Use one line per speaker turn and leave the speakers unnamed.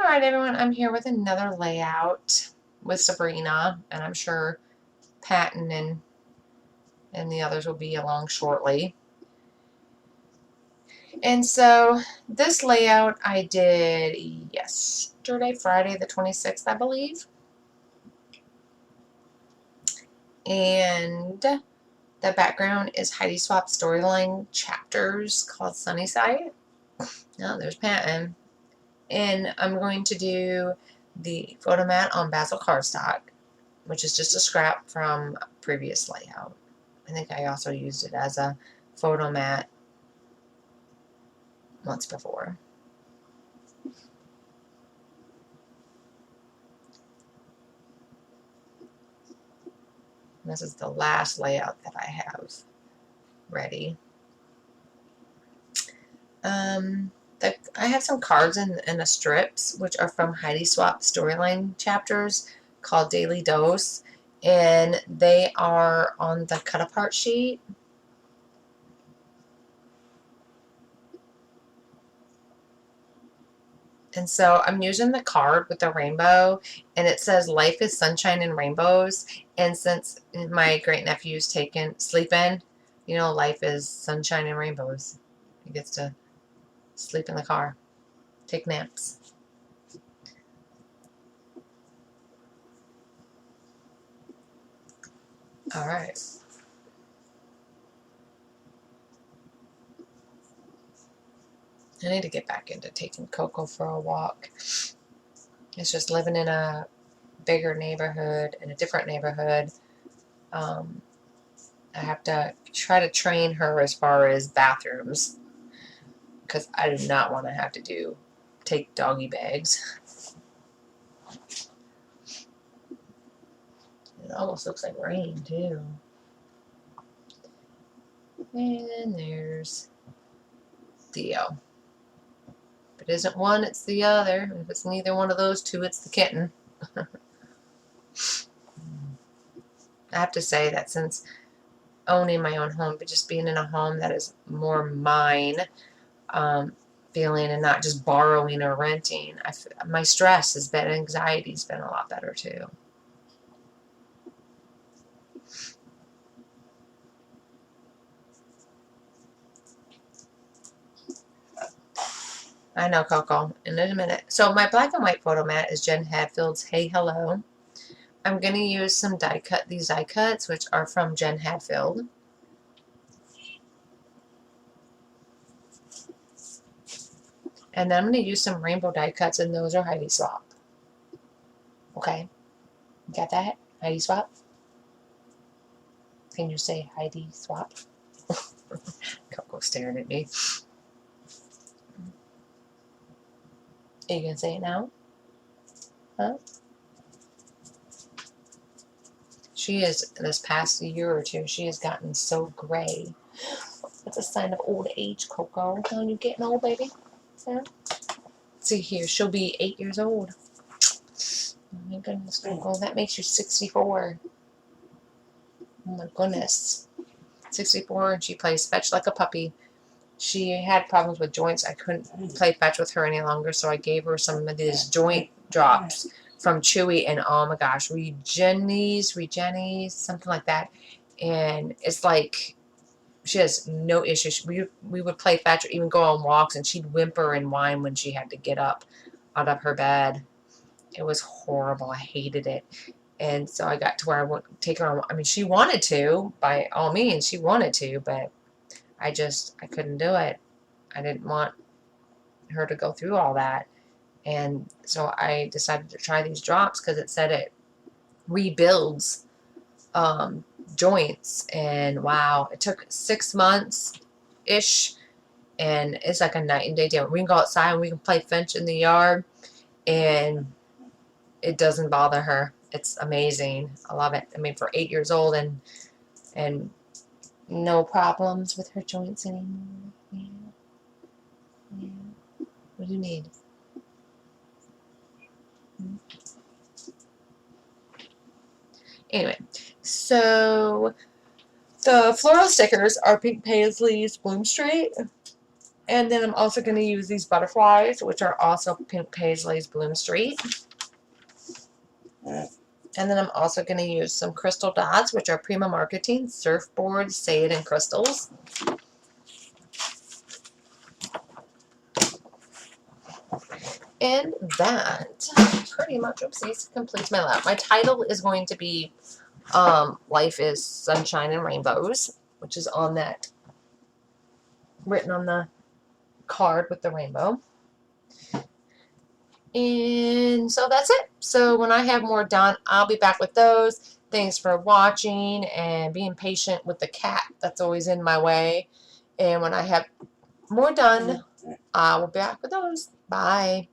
Alright everyone, I'm here with another layout with Sabrina, and I'm sure Patton and the others will be along shortly. And so this layout I did yesterday, Friday the 26th, I believe. And the background is Heidi Swap storyline chapters called Sunnyside. Oh, there's Patton. And I'm going to do the photo mat on Basil cardstock, which is just a scrap from a previous layout. I think I also used it as a photo mat once before. And this is the last layout that I have ready. I have some cards in the strips, which are from Heidi Swap storyline chapters called Daily Dose, and they are on the cut apart sheet. And so I'm using the card with the rainbow, and it says life is sunshine and rainbows. And since my great nephew's sleeping, you know, life is sunshine and rainbows. He gets to sleep in the car, take naps. All right. I need to get back into taking Coco for a walk. It's just living in a bigger neighborhood, in a different neighborhood. I have to try to train her as far as bathrooms, because I do not want to have to take doggy bags. It almost looks like rain too. And there's Theo. If it isn't one, it's the other. If it's neither one of those two, it's the kitten. I have to say that since owning my own home, but just being in a home that is more mine, feeling, and not just borrowing or renting, my stress has been, anxiety's been a lot better too. I know, Coco, in a minute. So my black and white photo mat is Jen Hadfield's Hey Hello. I'm going to use some these die cuts, which are from Jen Hadfield. And then I'm going to use some rainbow die cuts, and those are Heidi Swap. Okay? Got that? Heidi Swap? Can you say Heidi Swap? Coco's staring at me. Are you going to say it now? Huh? She is, this past year or two, she has gotten so gray. It's a sign of old age, Coco. Are you getting old, baby? Huh? See here, she'll be 8 years old. Oh my goodness, Coco, that makes you 64. Oh my goodness. 64, and she plays fetch like a puppy. She had problems with joints. I couldn't play fetch with her any longer, so I gave her some of these joint drops from Chewy, and oh my gosh, Regenies, something like that. And it's like she has no issues. We would play fetch or even go on walks, and she'd whimper and whine when she had to get up out of her bed. It was horrible. I hated it. And so I got to where I wouldn't take her on. I mean, she wanted to, by all means, she wanted to, but I couldn't do it. I didn't want her to go through all that. And so I decided to try these drops because it said it rebuilds joints. And wow, it took 6 months-ish, and it's like a night and day deal. We can go outside and we can play fetch in the yard, and it doesn't bother her. It's amazing. I love it. I mean, for 8 years old, and no problems with her joints anymore. Yeah. Yeah. What do you need? Anyway, so the floral stickers are Pink Paisleys Bloom Straight. And then I'm also going to use these butterflies, which are also Pink Paisleys Bloom Street. And then I'm also going to use some crystal dots, which are Prima Marketing Surfboard Say It in Crystals. And that pretty much, oopsies, completes my lap. My title is going to be Life is Sunshine and Rainbows, which is on that, written on the card with the rainbow. And so that's it. So when I have more done, I'll be back with those. Thanks for watching and being patient with the cat that's always in my way. And when I have more done, I will be back with those. Bye.